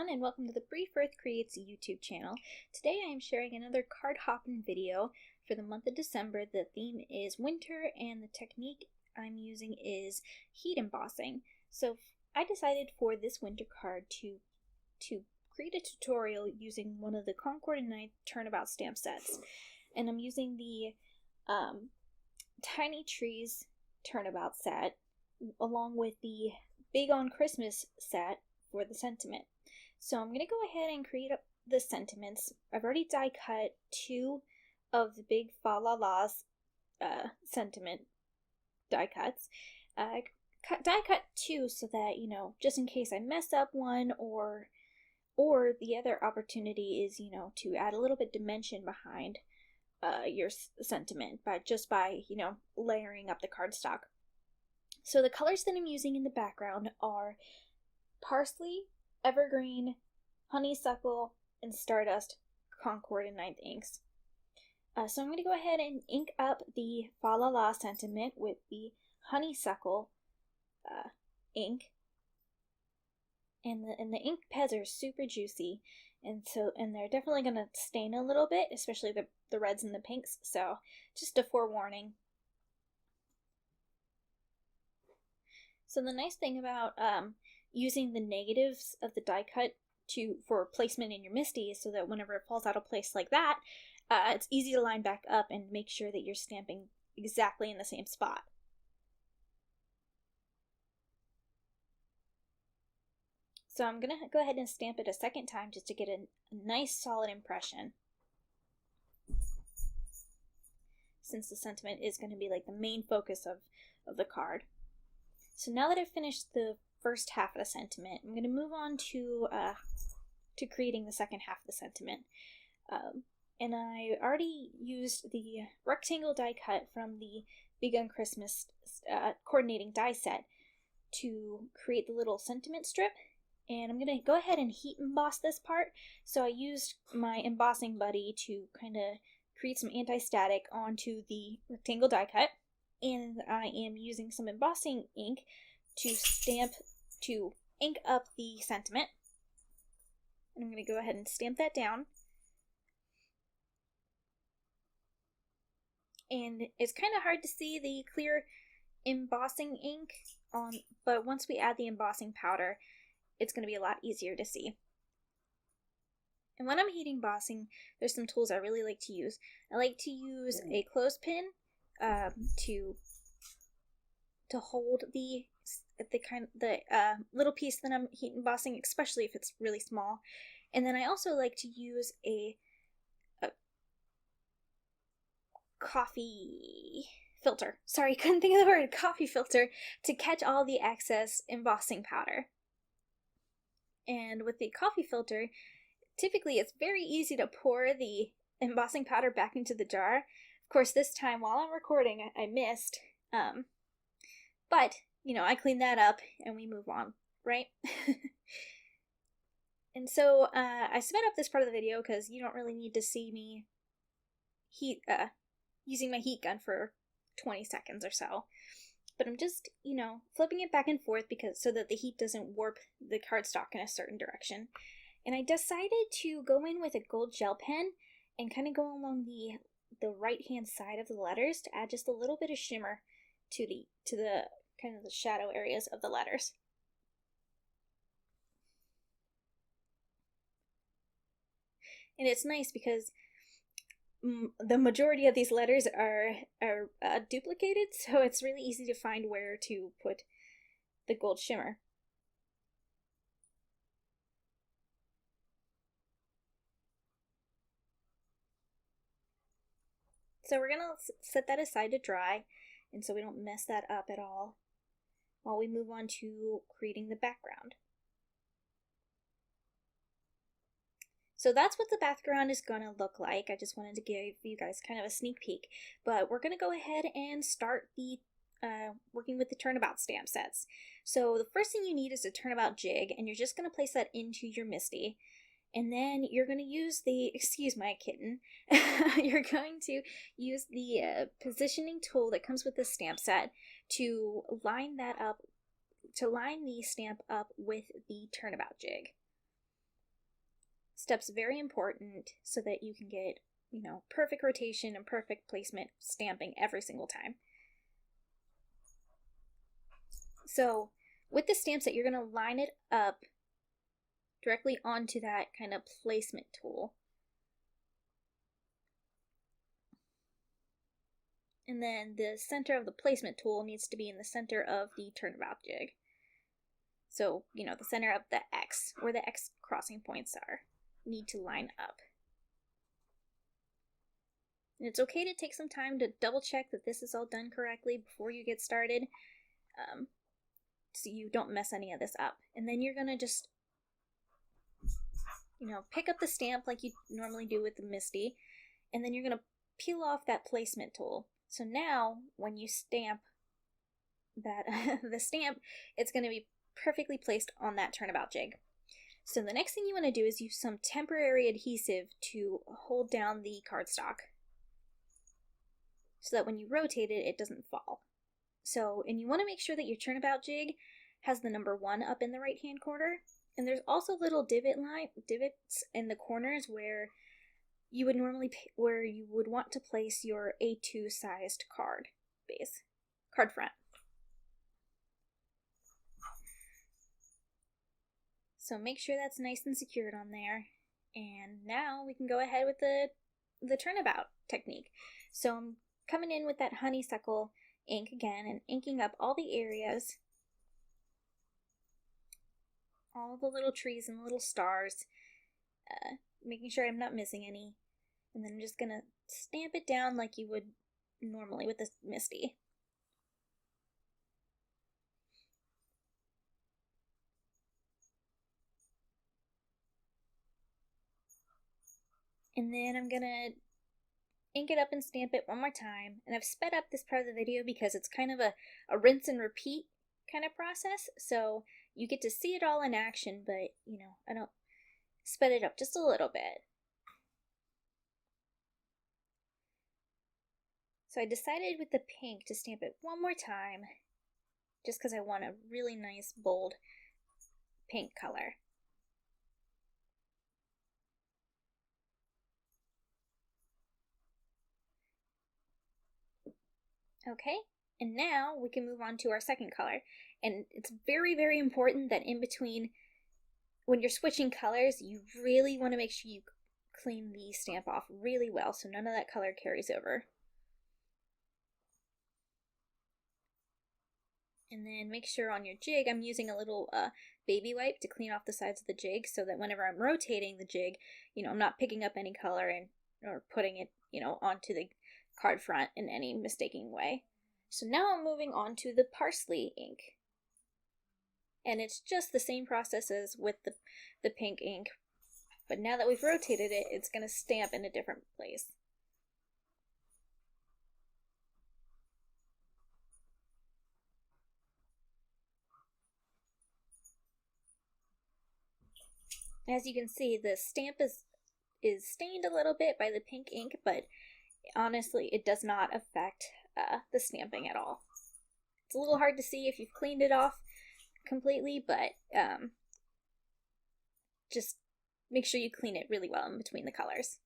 everyone, and welcome to the Brief Earth Creates YouTube channel. Today I am sharing another card hopping video for the month of December. The theme is winter and the technique I'm using is heat embossing. So I decided for this winter card to create a tutorial using one of the Concord 9th Turnabout stamp sets. And I'm using the Tiny Trees Turnabout set along with the Big on Christmas set for the sentiment. So I'm going to go ahead and create up the sentiments. I've already die cut 2 of the big Falala's sentiment die cuts. Die cut 2 so that, you know, just in case I mess up one, or the other opportunity is, you know, to add a little bit dimension behind your sentiment by layering up the cardstock. So the colors that I'm using in the background are Parsley, Evergreen, Honeysuckle, and Stardust Concord 9th inks. So I'm going to go ahead and ink up the Falala sentiment with the Honeysuckle ink. And the ink pads are super juicy, and they're definitely going to stain a little bit, especially the reds and the pinks, so just a forewarning. So the nice thing about using the negatives of the die cut for placement in your MISTI is so that whenever it falls out of place like that, it's easy to line back up and make sure that you're stamping exactly in the same spot. So I'm going to go ahead and stamp it a second time just to get a nice solid impression, since the sentiment is going to be like the main focus of the card. So now that I've finished the first half of the sentiment, I'm going to move on to creating the second half of the sentiment. And I already used the rectangle die cut from the Big on Christmas coordinating die set to create the little sentiment strip. And I'm going to go ahead and heat emboss this part. So I used my embossing buddy to kind of create some anti-static onto the rectangle die cut. And I am using some embossing ink to ink up the sentiment. And I'm going to go ahead and stamp that down. And it's kind of hard to see the clear embossing ink but once we add the embossing powder, it's going to be a lot easier to see. And when I'm heat embossing, there's some tools I really like to use. I like to use a clothespin to hold the little piece that I'm heat embossing, especially if it's really small. And then I also like to use a coffee filter. Sorry, couldn't think of the word. Coffee filter to catch all the excess embossing powder. And with the coffee filter, typically it's very easy to pour the embossing powder back into the jar. Of course, this time while I'm recording, I missed. But, you know, I cleaned that up and we move on, right? And so I sped up this part of the video because you don't really need to see me using my heat gun for 20 seconds or so. But I'm just, you know, flipping it back and forth so that the heat doesn't warp the cardstock in a certain direction. And I decided to go in with a gold gel pen and kind of go along the right-hand side of the letters to add just a little bit of shimmer to the kind of the shadow areas of the letters. And it's nice because the majority of these letters are duplicated, so it's really easy to find where to put the gold shimmer. So we're going to set that aside to dry, and so we don't mess that up at all while we move on to creating the background. So that's what the background is going to look like. I just wanted to give you guys kind of a sneak peek. But we're going to go ahead and start the working with the Turnabout stamp sets. So the first thing you need is a Turnabout jig, and you're just going to place that into your MISTI. And then you're going to use the, excuse my kitten, you're going to use the positioning tool that comes with the stamp set to line that up, to line the stamp up with the Turnabout jig. step's very important so that you can get, you know, perfect rotation and perfect placement stamping every single time. So with the stamp set, you're going to line it up directly onto that kind of placement tool. And then the center of the placement tool needs to be in the center of the turnabout jig. So, you know, the center of the X, where the X crossing points are, need to line up. And it's okay to take some time to double check that this is all done correctly before you get started, so you don't mess any of this up. And then you're going to just, you know, pick up the stamp like you normally do with the MISTI, and then you're going to peel off that placement tool. So now, when you stamp that the stamp, it's going to be perfectly placed on that turnabout jig. So the next thing you want to do is use some temporary adhesive to hold down the cardstock, so that when you rotate it, it doesn't fall. So, and you want to make sure that your turnabout jig has the number 1 up in the right hand corner, and there's also little divots in the corners where you would normally, where you would want to place your A2 sized card front. So make sure that's nice and secured on there. And now we can go ahead with the turnabout technique. So I'm coming in with that honeysuckle ink again and inking up all the areas, all the little trees and little stars, making sure I'm not missing any. And then I'm just going to stamp it down like you would normally with this MISTI. And then I'm going to ink it up and stamp it one more time. And I've sped up this part of the video because it's kind of a rinse and repeat kind of process. So you get to see it all in action, but, you know, I don't sped it up just a little bit. So I decided with the pink to stamp it one more time, just because I want a really nice, bold pink color. Okay, and now we can move on to our second color. And it's very, very important that in between, when you're switching colors, you really want to make sure you clean the stamp off really well so none of that color carries over. And then make sure on your jig, I'm using a little baby wipe to clean off the sides of the jig so that whenever I'm rotating the jig, you know, I'm not picking up any color or putting it, you know, onto the card front in any mistaken way. So now I'm moving on to the Parsley ink. And it's just the same process as with the pink ink, but now that we've rotated it, it's going to stamp in a different place. As you can see, the stamp is stained a little bit by the pink ink, but honestly, it does not affect the stamping at all. It's a little hard to see if you've cleaned it off completely, but just make sure you clean it really well in between the colors.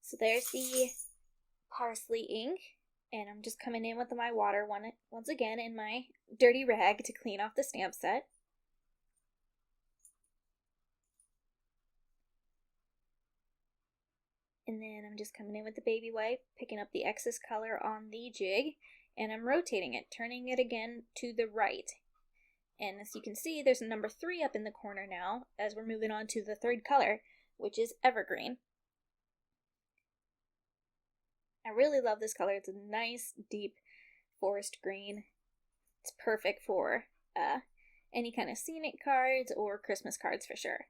So there's the Parsley ink, and I'm just coming in with my water once again in my dirty rag to clean off the stamp set. And then I'm just coming in with the baby wipe, picking up the excess color on the jig, and I'm rotating it, turning it again to the right. And as you can see, there's a number 3 up in the corner now, as we're moving on to the third color, which is Evergreen. I really love this color. It's a nice, deep forest green. It's perfect for any kind of scenic cards or Christmas cards for sure.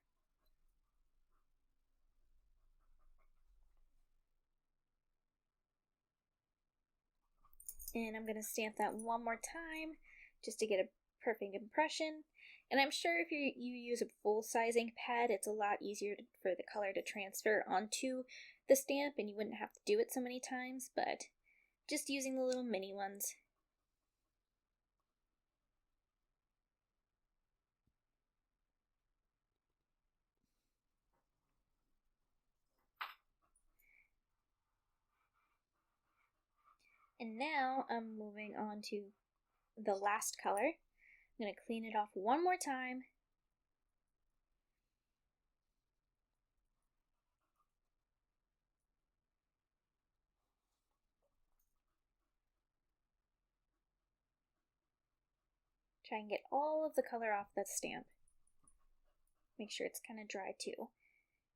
And I'm going to stamp that one more time just to get a perfect impression. And I'm sure if you use a full-size ink pad, it's a lot easier for the color to transfer onto the stamp and you wouldn't have to do it so many times, but just using the little mini ones. And now I'm moving on to the last color. I'm going to clean it off one more time. Try and get all of the color off that stamp. Make sure it's kind of dry too.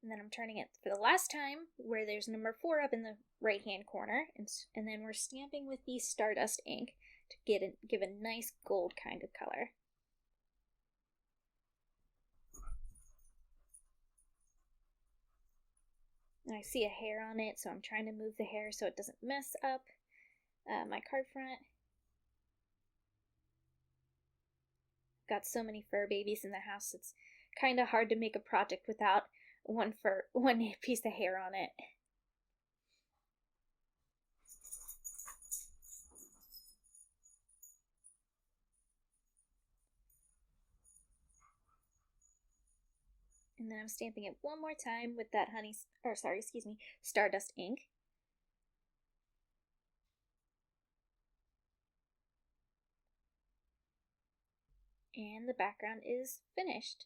And then I'm turning it for the last time where there's number 4 up in the right hand corner, and then we're stamping with the Stardust ink to give a nice gold kind of color. And I see a hair on it, so I'm trying to move the hair so it doesn't mess up my card front. Got so many fur babies in the house, it's kind of hard to make a project without one piece of hair on it. And then I'm stamping it one more time with that Stardust ink. And the background is finished.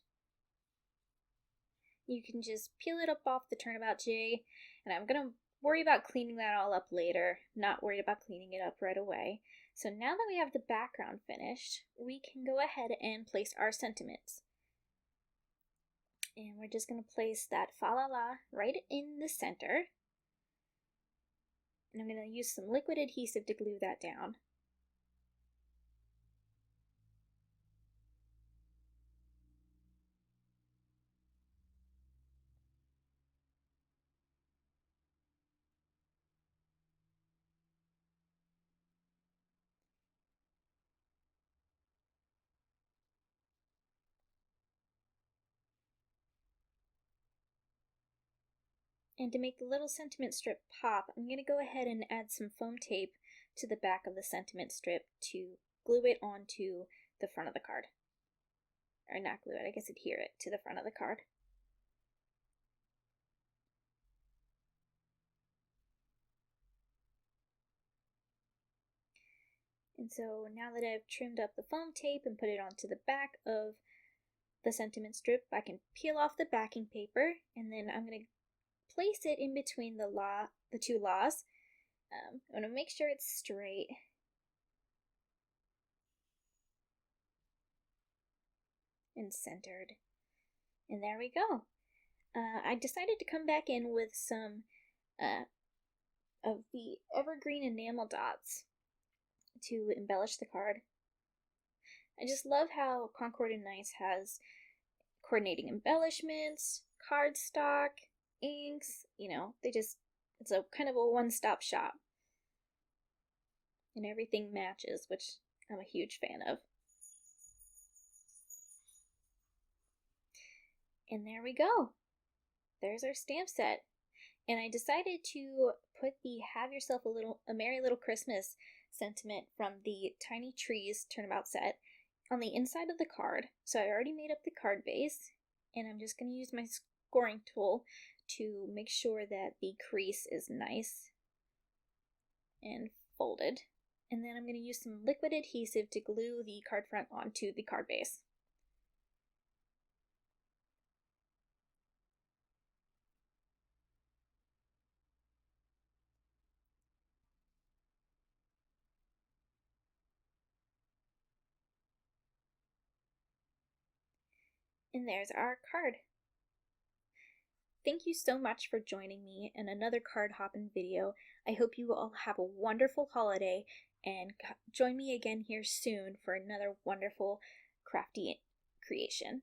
You can just peel it up off the Turnabout J, and I'm going to worry about cleaning that all up later, not worried about cleaning it up right away. So now that we have the background finished, we can go ahead and place our sentiments. And we're just going to place that Falala right in the center. And I'm going to use some liquid adhesive to glue that down. And to make the little sentiment strip pop, I'm going to go ahead and add some foam tape to the back of the sentiment strip to glue it onto the front of the card. Or not glue it, I guess adhere it to the front of the card. And so now that I've trimmed up the foam tape and put it onto the back of the sentiment strip, I can peel off the backing paper, and then I'm going to place it in between the two laws. I'm going to make sure it's straight. And centered. And there we go. I decided to come back in with some of the Evergreen enamel dots to embellish the card. I just love how Concord 9th has coordinating embellishments, cardstock, inks, it's a kind of a one-stop shop. And everything matches, which I'm a huge fan of. And there we go. There's our stamp set. And I decided to put the Have Yourself a Merry Little Christmas sentiment from the Tiny Trees Turnabout set on the inside of the card. So I already made up the card base, and I'm just going to use my scoring tool to make sure that the crease is nice and folded. And then I'm going to use some liquid adhesive to glue the card front onto the card base. And there's our card. Thank you so much for joining me in another card hopping video. I hope you all have a wonderful holiday and join me again here soon for another wonderful crafty creation.